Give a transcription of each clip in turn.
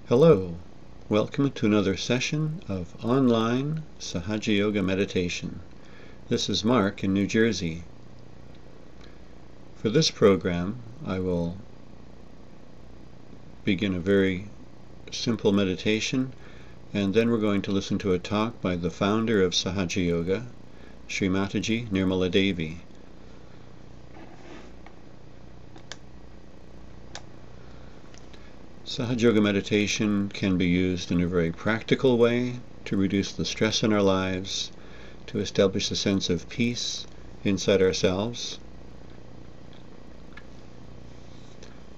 Hello, welcome to another session of online Sahaja Yoga meditation. This is Mark in New Jersey. For this program, I will begin a very simple meditation, and then we're going to listen to a talk by the founder of Sahaja Yoga, Shri Mataji Nirmala Devi. Sahaja Yoga meditation can be used in a very practical way to reduce the stress in our lives, to establish a sense of peace inside ourselves.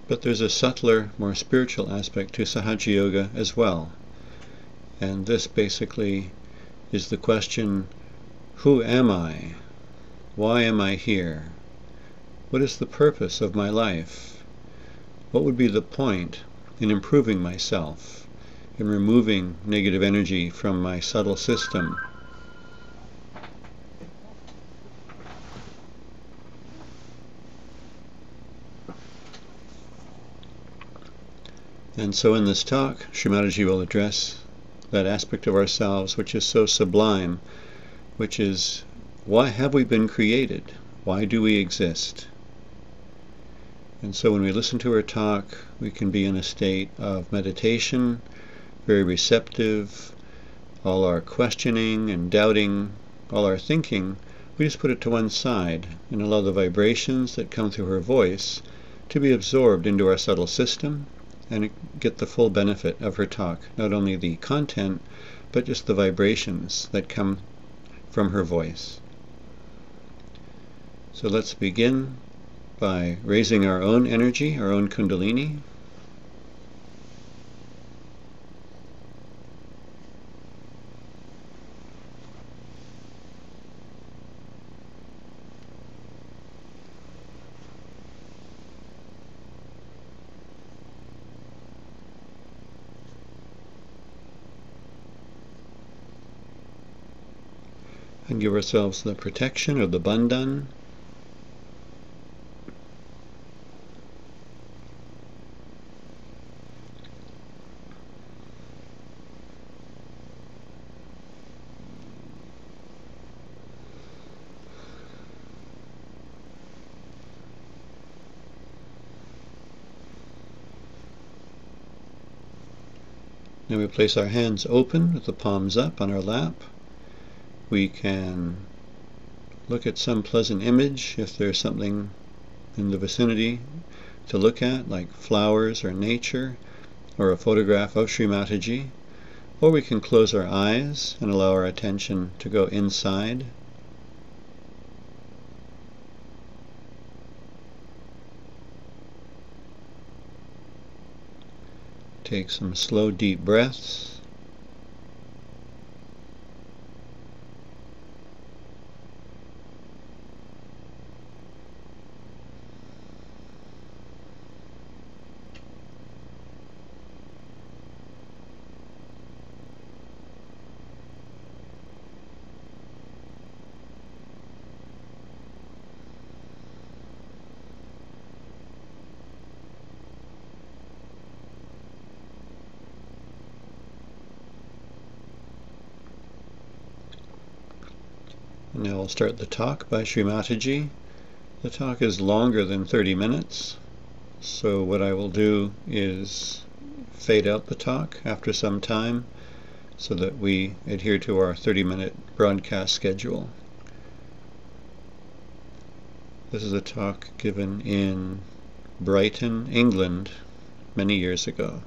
But there's a subtler, more spiritual aspect to Sahaja Yoga as well. And this basically is the question, who am I? Why am I here? What is the purpose of my life? What would be the point in improving myself, in removing negative energy from my subtle system? And so in this talk, Shri Mataji will address that aspect of ourselves which is so sublime, which is, why have we been created? Why do we exist? And so when we listen to her talk, we can be in a state of meditation, very receptive. All our questioning and doubting, all our thinking, we just put it to one side and allow the vibrations that come through her voice to be absorbed into our subtle system and get the full benefit of her talk, not only the content, but just the vibrations that come from her voice. So let's begin by raising our own energy, our own kundalini. And give ourselves the protection of the bandhan. Now we place our hands open with the palms up on our lap. We can look at some pleasant image if there's something in the vicinity to look at, like flowers or nature, or a photograph of Shri Mataji. Or we can close our eyes and allow our attention to go inside. Take some slow, deep breaths. Now we'll start the talk by Shri Mataji. The talk is longer than 30 minutes, so what I will do is fade out the talk after some time so that we adhere to our 30-minute broadcast schedule. This is a talk given in Brighton, England, many years ago.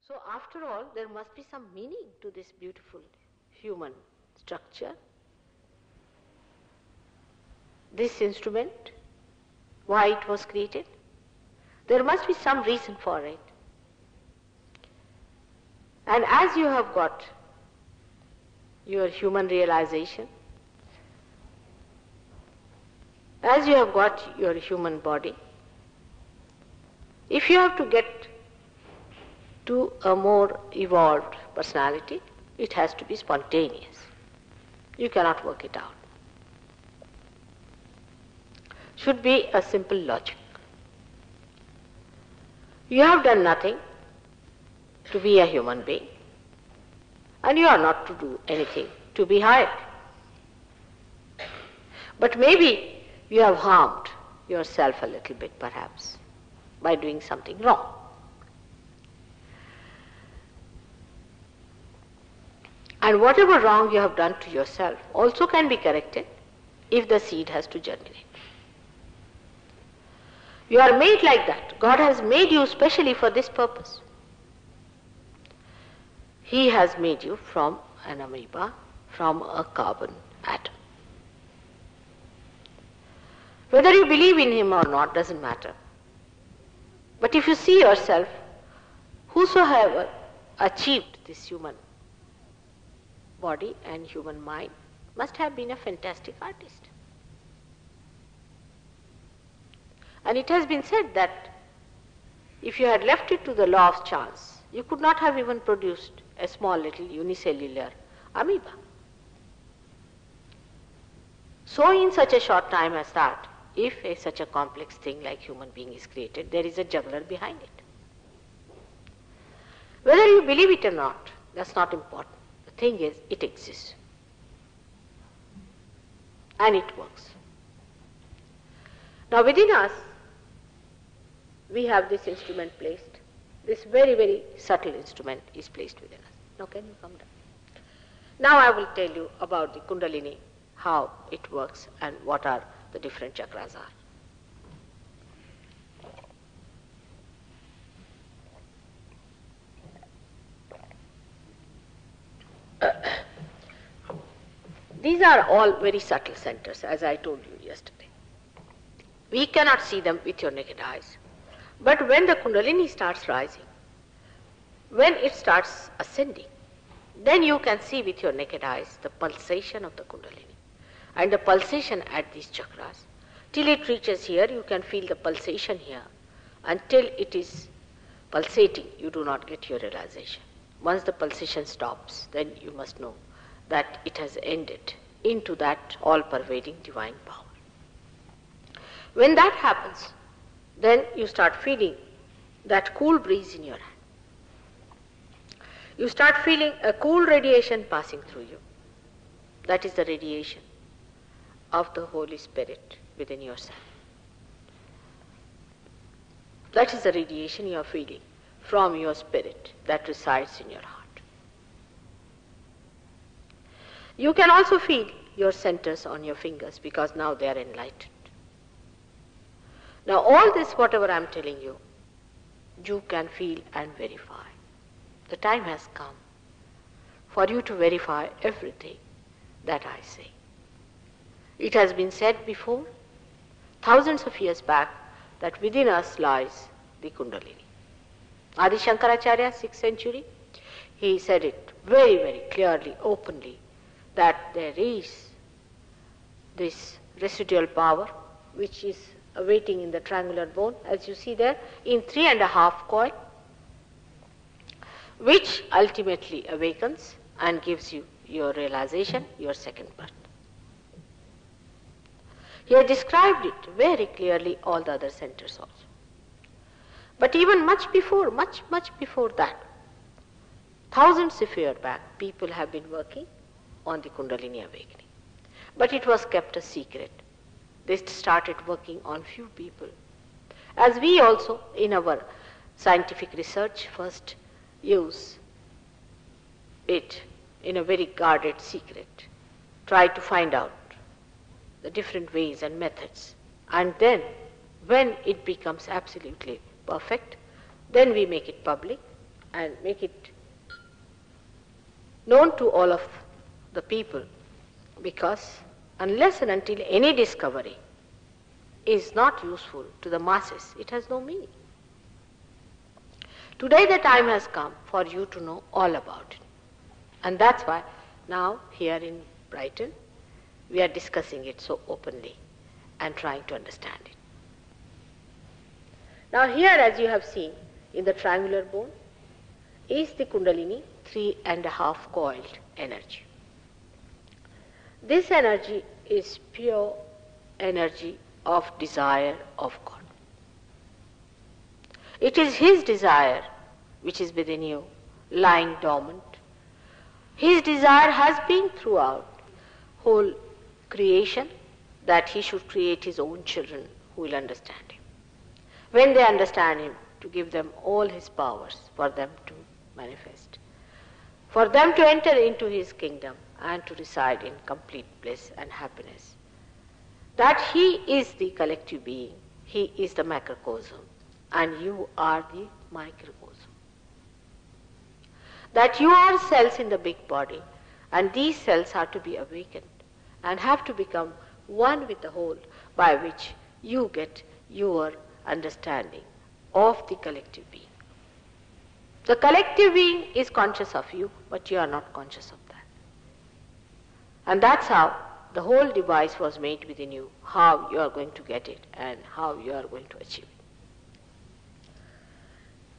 So after all, there must be some meaning to this beautiful human structure. This instrument, why it was created, there must be some reason for it. And as you have got your human realization, as you have got your human body, if you have to get to a more evolved personality, it has to be spontaneous. You cannot work it out. Should be a simple logic. You have done nothing to be a human being, and you are not to do anything to be hired. But maybe you have harmed yourself a little bit, perhaps, by doing something wrong. And whatever wrong you have done to yourself also can be corrected if the seed has to germinate. You are made like that. God has made you specially for this purpose. He has made you from an amoeba, from a carbon atom. Whether you believe in him or not doesn't matter. But if you see yourself, whosoever achieved this human body and human mind must have been a fantastic artist. And it has been said that if you had left it to the law of chance, you could not have even produced a small little unicellular amoeba. So in such a short time as that, if such a complex thing like human being is created, there is a juggler behind it. Whether you believe it or not, that's not important. The thing is, it exists. And it works. Now within us, we have this instrument placed. This very, very subtle instrument is placed within us. Now can you come down? Now I will tell you about the Kundalini, how it works and what are the different chakras are. These are all very subtle centers, as I told you yesterday. We cannot see them with your naked eyes. But when the Kundalini starts rising, when it starts ascending, then you can see with your naked eyes the pulsation of the Kundalini and the pulsation at these chakras. Till it reaches here, you can feel the pulsation here. Until it is pulsating, you do not get your realization. Once the pulsation stops, then you must know that it has ended into that all-pervading divine power. When that happens, then you start feeling that cool breeze in your hand. You start feeling a cool radiation passing through you. That is the radiation of the Holy Spirit within yourself. That is the radiation you are feeling from your spirit that resides in your heart. You can also feel your centers on your fingers because now they are enlightened. Now all this, whatever I am telling you, you can feel and verify. The time has come for you to verify everything that I say. It has been said before, thousands of years back, that within us lies the Kundalini. Adi Shankaracharya, 6th century, he said it very, very clearly, openly, that there is this residual power which is awaiting in the triangular bone, as you see there, in 3.5 coil, which ultimately awakens and gives you your realization, your second birth. He has described it very clearly, all the other centers also. But even much before that, thousands of years back, people have been working on the Kundalini awakening. But it was kept a secret. They started working on few people. As we also, in our scientific research, first use it in a very guarded secret, try to find out the different ways and methods. And then, when it becomes absolutely perfect, then we make it public and make it known to all of the people, because unless and until any discovery is not useful to the masses, it has no meaning. Today the time has come for you to know all about it. And that's why now here in Brighton we are discussing it so openly and trying to understand it. Now here, as you have seen in the triangular bone, is the Kundalini 3.5 coiled energy. This energy is pure energy of desire of God. It is His desire which is within you, lying dormant. His desire has been throughout whole creation that He should create His own children who will understand Him. When they understand Him, to give them all His powers for them to manifest, for them to enter into His kingdom and to reside in complete bliss and happiness. That He is the collective being, He is the macrocosm, and you are the microcosm. That you are cells in the big body, and these cells are to be awakened and have to become one with the whole, by which you get your understanding of the collective being. The collective being is conscious of you, but you are not conscious of that. And that's how the whole device was made within you, how you are going to get it and how you are going to achieve it.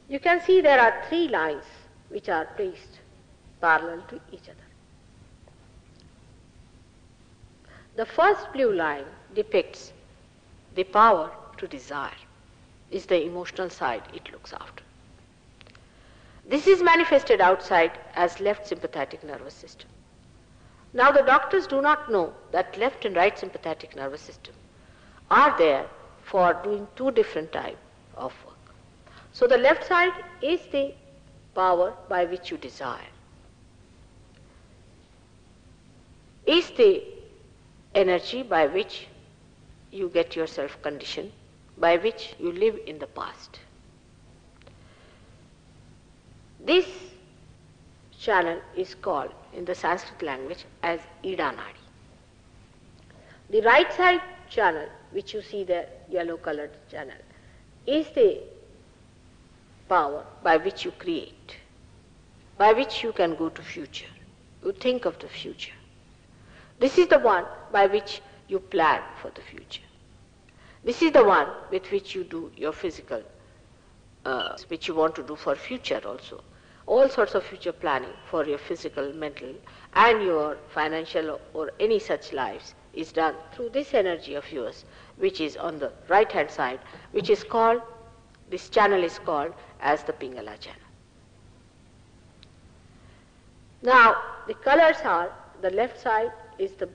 You can see there are 3 lines which are placed parallel to each other. The first blue line depicts the power to desire, is the emotional side it looks after. This is manifested outside as left sympathetic nervous system. Now the doctors do not know that left and right sympathetic nervous system are there for doing 2 different types of work. So the left side is the power by which you desire, is the energy by which you get yourself conditioned, by which you live in the past. This channel is called in the Sanskrit language as Ida Nadi. The right side channel, which you see the yellow colored channel, is the power by which you create, by which you can go to future. You think of the future. This is the one by which you plan for the future. This is the one with which you do your physical, which you want to do for future also. All sorts of future planning for your physical, mental, and your financial or any such lives is done through this energy of yours, which is on the right hand side, which is called, this channel is called as the Pingala channel. Now, the colors are, the left side is the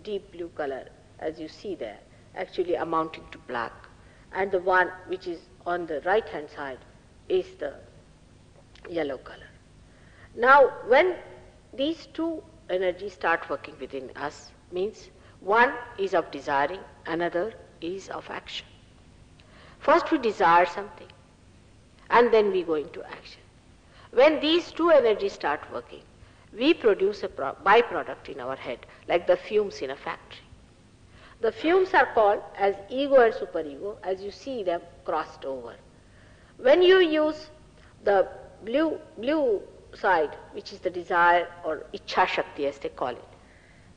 deep blue color, as you see there, actually amounting to black, and the one which is on the right hand side is the yellow color. Now, when these 2 energies start working within us, means one is of desiring, another is of action. First we desire something, and then we go into action. When these 2 energies start working, we produce a byproduct in our head, like the fumes in a factory. The fumes are called as ego and superego, as you see them crossed over. When you use the blue side, which is the desire or Ichha Shakti as they call it,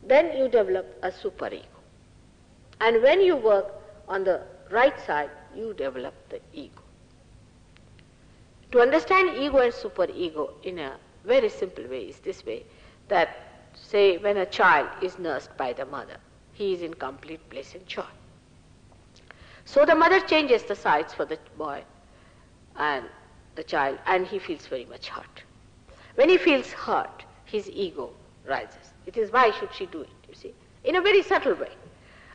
then you develop a superego. And when you work on the right side, you develop the ego. To understand ego and superego in a very simple way is this way, that say when a child is nursed by the mother, he is in complete bliss and joy. So the mother changes the sides for the boy and the child, and he feels very much hurt. When he feels hurt, his ego rises. It is, why should she do it, you see, in a very subtle way.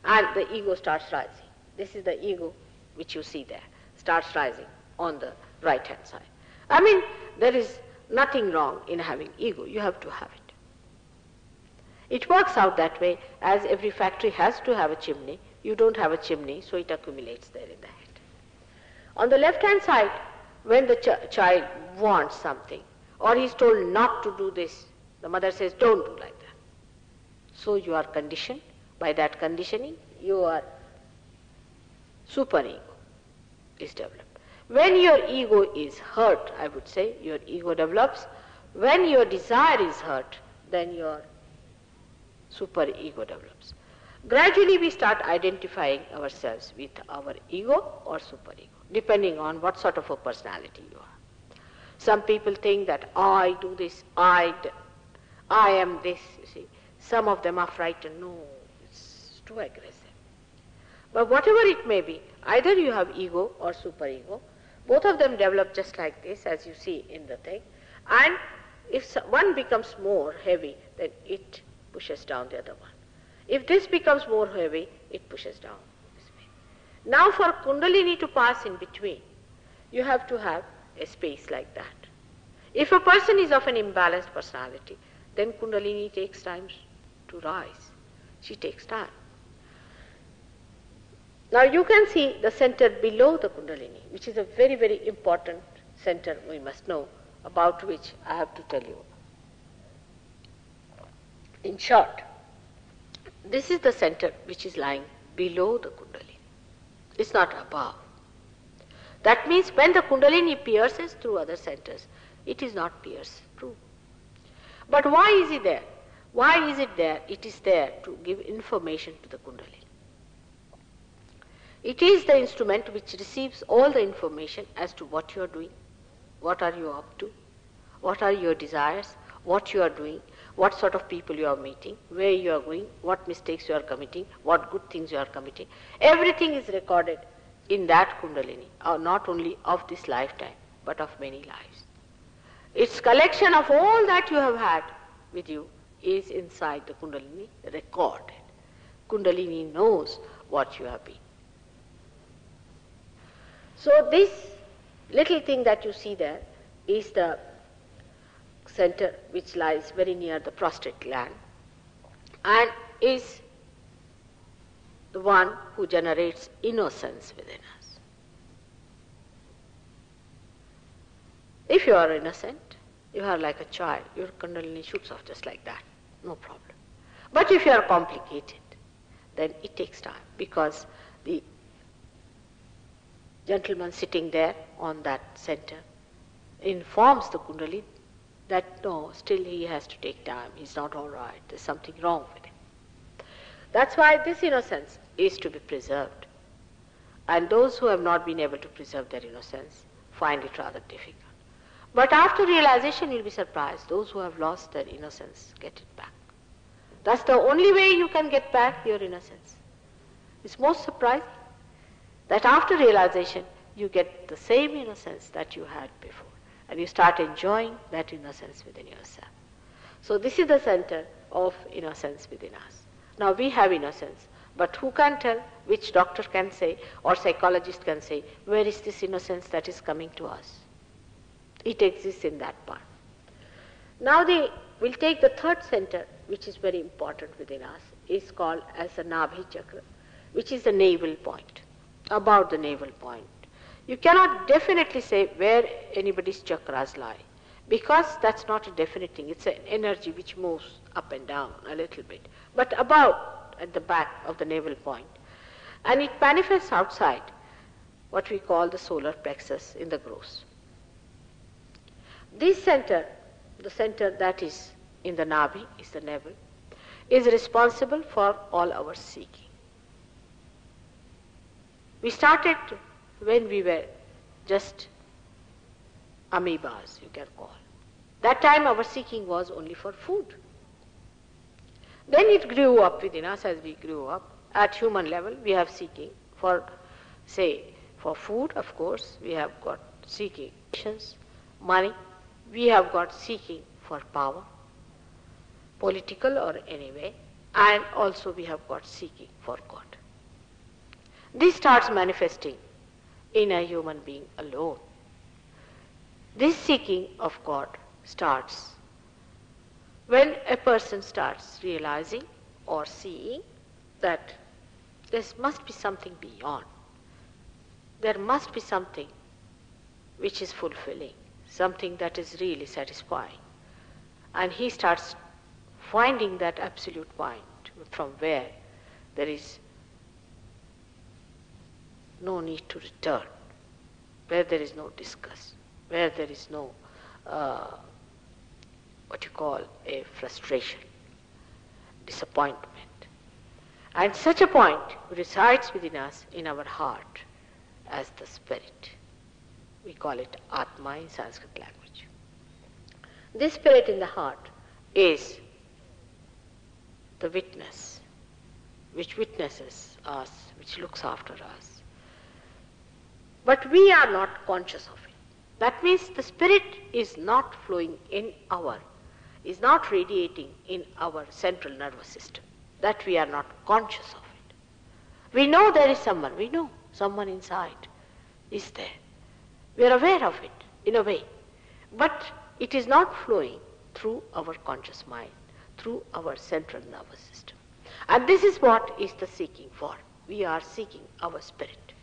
And the ego starts rising. This is the ego which you see there, starts rising on the right hand side. I mean, there is nothing wrong in having ego, you have to have it. It works out that way, as every factory has to have a chimney. You don't have a chimney, so it accumulates there in the head. On the left hand side, when the child wants something, or he's told not to do this, the mother says, don't do like that. So you are conditioned. By that conditioning, your superego is developed. When your ego is hurt, I would say, your ego develops. When your desire is hurt, then your superego develops. Gradually we start identifying ourselves with our ego or superego, depending on what sort of a personality you are. Some people think that I do this, I am this, you see. Some of them are frightened. No, it's too aggressive. But whatever it may be, either you have ego or superego, both of them develop just like this, as you see in the thing. And if one becomes more heavy, then it pushes down the other one. If this becomes more heavy, it pushes down this way. Now for Kundalini to pass in between, you have to have a space like that. If a person is of an imbalanced personality, then Kundalini takes time to rise. She takes time. Now you can see the center below the Kundalini, which is a very, very important center we must know, about which I have to tell you. In short, this is the center which is lying below the Kundalini. It's not above. That means when the Kundalini pierces through other centers, it is not pierced through. But why is it there? Why is it there? It is there to give information to the Kundalini. It is the instrument which receives all the information as to what you are doing, what are you up to, what are your desires, what you are doing, what sort of people you are meeting, where you are going, what mistakes you are committing, what good things you are committing. Everything is recorded in that Kundalini, not only of this lifetime, but of many lives. Its collection of all that you have had with you is inside the Kundalini recorded. Kundalini knows what you have been. So this little thing that you see there is the center which lies very near the prostate gland and is the one who generates innocence within us. If you are innocent, you are like a child, your Kundalini shoots off just like that, no problem. But if you are complicated, then it takes time, because the gentleman sitting there on that center informs the Kundalini that no, still he has to take time, he's not all right, there's something wrong with him. That's why this innocence is to be preserved. And those who have not been able to preserve their innocence find it rather difficult. But after realization, you'll be surprised. Those who have lost their innocence get it back. That's the only way you can get back your innocence. It's most surprising that after realization, you get the same innocence that you had before. And you start enjoying that innocence within yourself. So this is the center of innocence within us. Now we have innocence, but who can tell, which doctor can say, or psychologist can say, where is this innocence that is coming to us? It exists in that part. Now we'll take the third center, which is very important within us, is called as the Nabhi Chakra, which is the navel point, about the navel point. You cannot definitely say where anybody's chakras lie, because that's not a definite thing. It's an energy which moves up and down a little bit, but about at the back of the navel point. And it manifests outside what we call the solar plexus in the gross. This center, the center that is in the Nabhi, is the navel, is responsible for all our seeking. We started when we were just amoebas, you can call. That time our seeking was only for food. Then it grew up within us as we grew up. At human level, we have seeking for, say, for food, of course, we have got seeking money, we have got seeking for power, political or any way, and also we have got seeking for God. This starts manifesting in a human being alone. This seeking of God starts when a person starts realizing or seeing that there must be something beyond. There must be something which is fulfilling, something that is really satisfying. And he starts finding that absolute point from where there is no need to return, where there is no disgust, where there is no what you call a frustration, disappointment. And such a point resides within us in our heart as the spirit. We call it Atma in Sanskrit language. This spirit in the heart is the witness, which witnesses us, which looks after us. But we are not conscious of it. That means the spirit is not flowing is not radiating in our central nervous system. That we are not conscious of it. We know there is someone, we know someone inside is there. We are aware of it in a way. But it is not flowing through our conscious mind, through our central nervous system. And this is what is the seeking for. We are seeking our spirit.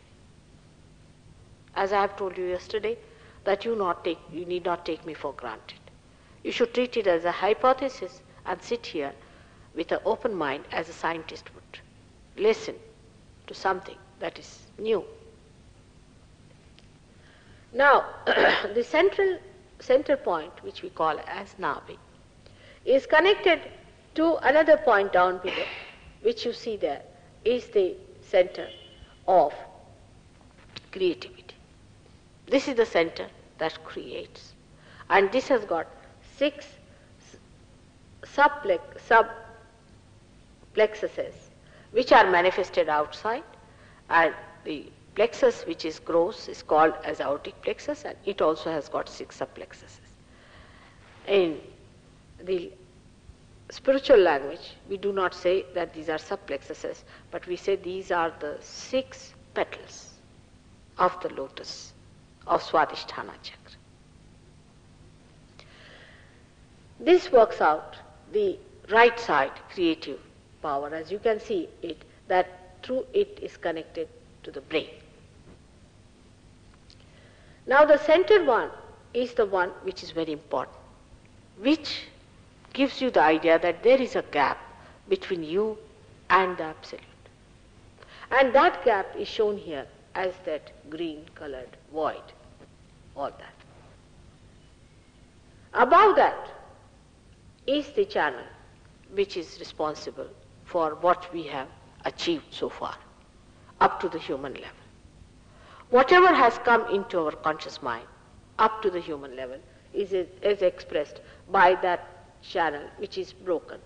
As I have told you yesterday, that you need not take me for granted. You should treat it as a hypothesis and sit here with an open mind as a scientist would. Listen to something that is new. Now, the center point, which we call as Nabi, is connected to another point down below, which you see there, is the center of creativity. This is the center that creates. And this has got 6 subplexuses, which are manifested outside, and the plexus which is gross is called as aortic plexus, and it also has got 6 subplexuses. In the spiritual language, we do not say that these are subplexuses, but we say these are the 6 petals of the lotus of Swadhisthana chakra. This works out the right side creative power, as you can see it, that through it is connected to the brain. Now the center one is the one which is very important, which gives you the idea that there is a gap between you and the Absolute. And that gap is shown here as that green colored void, all that. Above that is the channel which is responsible for what we have achieved so far, up to the human level. Whatever has come into our conscious mind, up to the human level, is expressed by that channel which is broken.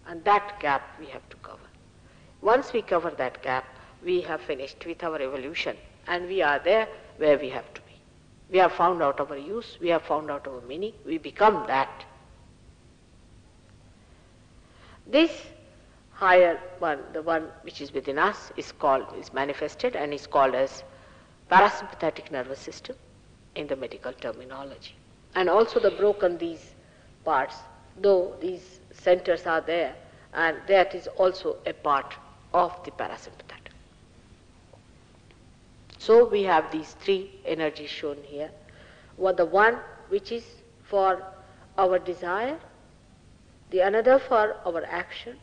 And that gap we have to cover. Once we cover that gap, we have finished with our evolution, and we are there where we have to be. We have found out our use, we have found out our meaning, we become that. This higher one, the one which is within us, is manifested and is called as parasympathetic nervous system in the medical terminology. And also the broken these parts, though these centers are there, and that is also a part of the parasympathetic. So we have these 3 energies shown here. The one which is for our desire, the another for our action,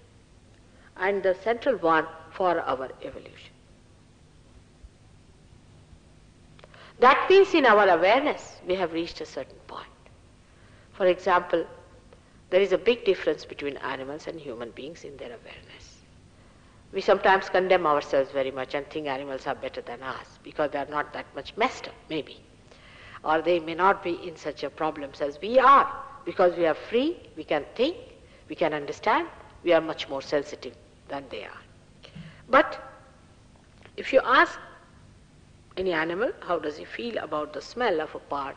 and the central one for our evolution. That means in our awareness we have reached a certain point. For example, there is a big difference between animals and human beings in their awareness. We sometimes condemn ourselves very much and think animals are better than us because they are not that much messed up, maybe. Or they may not be in such a problems as we are, because we are free, we can think, we can understand, we are much more sensitive than they are. But if you ask any animal, how does he feel about the smell of a part?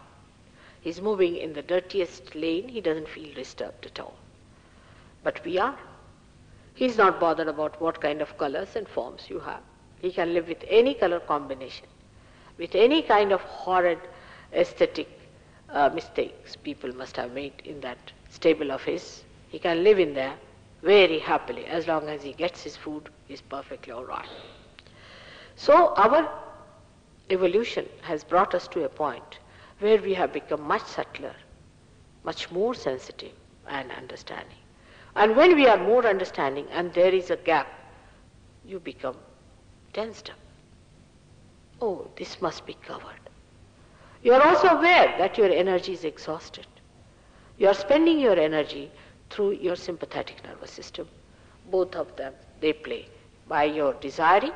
He's moving in the dirtiest lane, he doesn't feel disturbed at all. But we are. He's not bothered about what kind of colors and forms you have. He can live with any color combination, with any kind of horrid aesthetic mistakes people must have made in that stable of his. He can live in there very happily. As long as he gets his food, he's perfectly all right. So our evolution has brought us to a point where we have become much subtler, much more sensitive and understanding. And when we are more understanding and there is a gap, you become tensed up. Oh, this must be covered. You are also aware that your energy is exhausted. You are spending your energy through your sympathetic nervous system. Both of them, they play by your desiring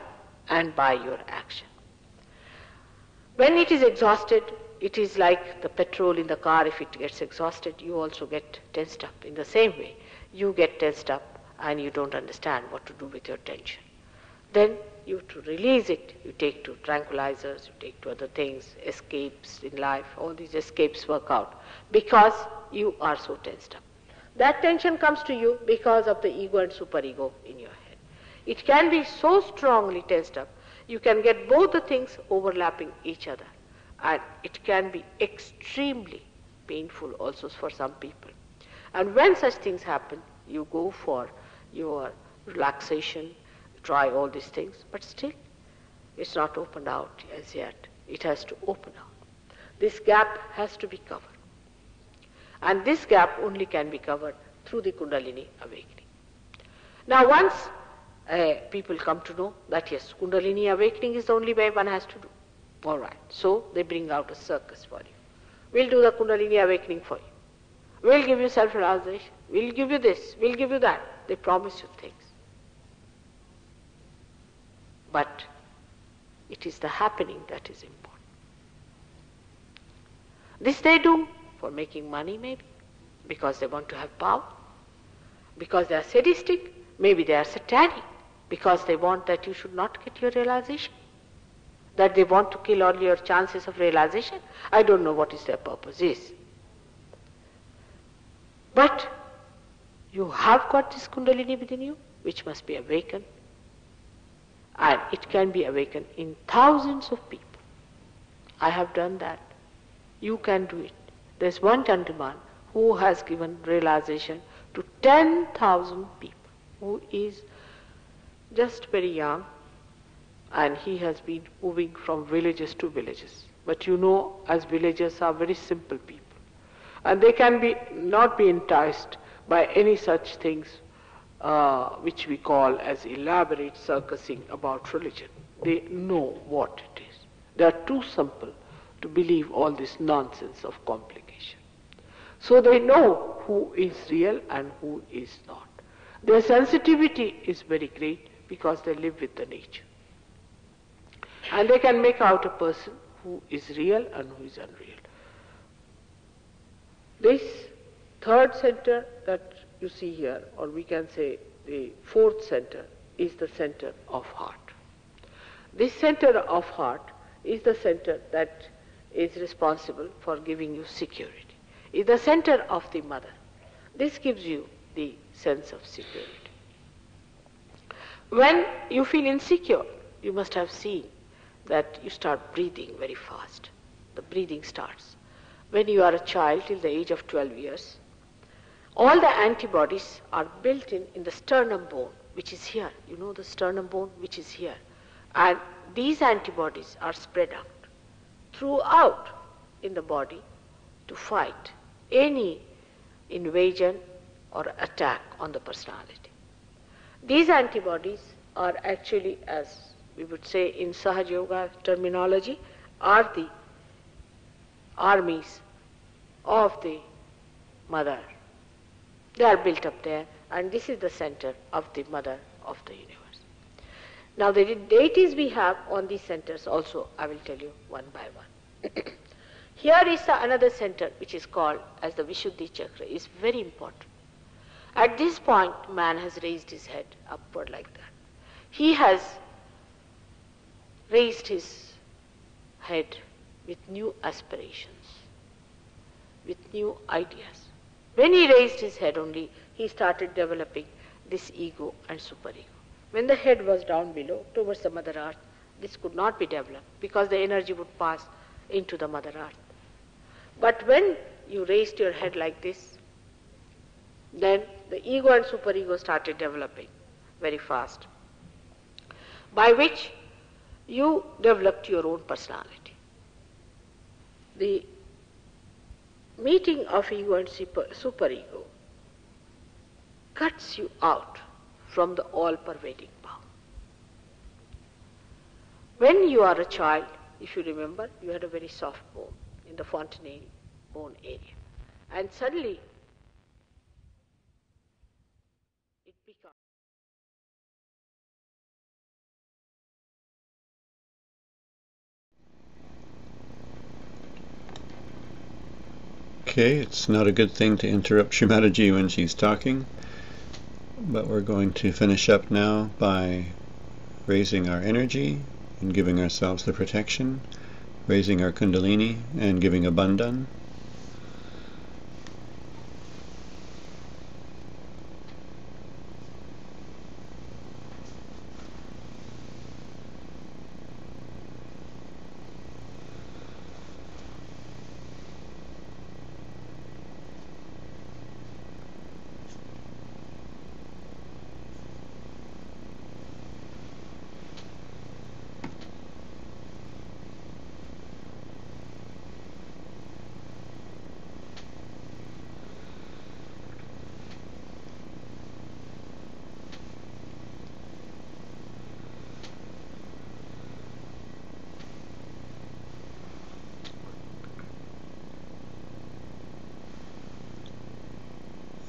and by your action. When it is exhausted, it is like the petrol in the car. If it gets exhausted, you also get tensed up. In the same way, you get tensed up and you don't understand what to do with your tension. Then you have to release it. You take to tranquilizers, you take to other things, escapes in life. All these escapes work out because you are so tensed up. That tension comes to you because of the ego and superego in your head. It can be so strongly tensed up, you can get both the things overlapping each other. And it can be extremely painful also for some people. And when such things happen, you go for your relaxation, try all these things, but still it's not opened out as yet. It has to open out. This gap has to be covered. And this gap only can be covered through the Kundalini awakening. Now once people come to know that yes, Kundalini awakening is the only way one has to do. All right, so they bring out a circus for you. We'll do the Kundalini awakening for you. We'll give you self-realization. We'll give you this. We'll give you that. They promise you things. But it is the happening that is important. This they do for making money maybe, because they want to have power, because they are sadistic, maybe they are satanic, because they want that you should not get your realization, that they want to kill all your chances of realization. I don't know what is their purpose is. But you have got this Kundalini within you, which must be awakened. And it can be awakened in thousands of people. I have done that. You can do it. There's one gentleman who has given realization to 10,000 people, who is just very young, and he has been moving from villages to villages. But you know, as villagers are very simple people, and they can not be enticed by any such things which we call as elaborate circusing about religion. They know what it is. They are too simple to believe all this nonsense of complication. So they know who is real and who is not. Their sensitivity is very great because they live with the nature. And they can make out a person who is real and who is unreal. This third center that you see here, or we can say the fourth center, is the center of heart. This center of heart is the center that is responsible for giving you security. Is the center of the mother. This gives you the sense of security. When you feel insecure, you must have seen that you start breathing very fast. The breathing starts. When you are a child till the age of 12 years, all the antibodies are built in the sternum bone, which is here. You know the sternum bone, which is here. And these antibodies are spread out throughout in the body to fight any invasion or attack on the personality. These antibodies are actually, as we would say in Sahaja Yoga terminology, are the armies of the mother. They are built up there, and this is the center of the mother of the universe. Now the deities we have on these centers also, I will tell you one by one. Here is another center which is called as the Vishuddhi Chakra, is very important. At this point, man has raised his head upward like that. He has raised his head with new aspirations, with new ideas. When he raised his head only, he started developing this ego and superego. When the head was down below towards the Mother Earth, this could not be developed because the energy would pass into the Mother Earth. But when you raised your head like this, then the ego and superego started developing very fast, by which you developed your own personality. The meeting of ego and superego cuts you out from the all-pervading power. When you are a child, if you remember, you had a very soft bone in the fontanelle bone area. And suddenly, it becomes. Okay, it's not a good thing to interrupt Shri Mataji when she's talking, but we're going to finish up now by raising our energy and giving ourselves the protection, raising our kundalini and giving a bandhan.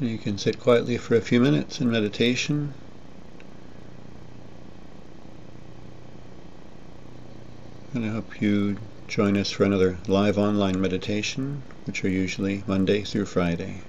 You can sit quietly for a few minutes in meditation. And I hope you join us for another live online meditation, which are usually Monday through Friday.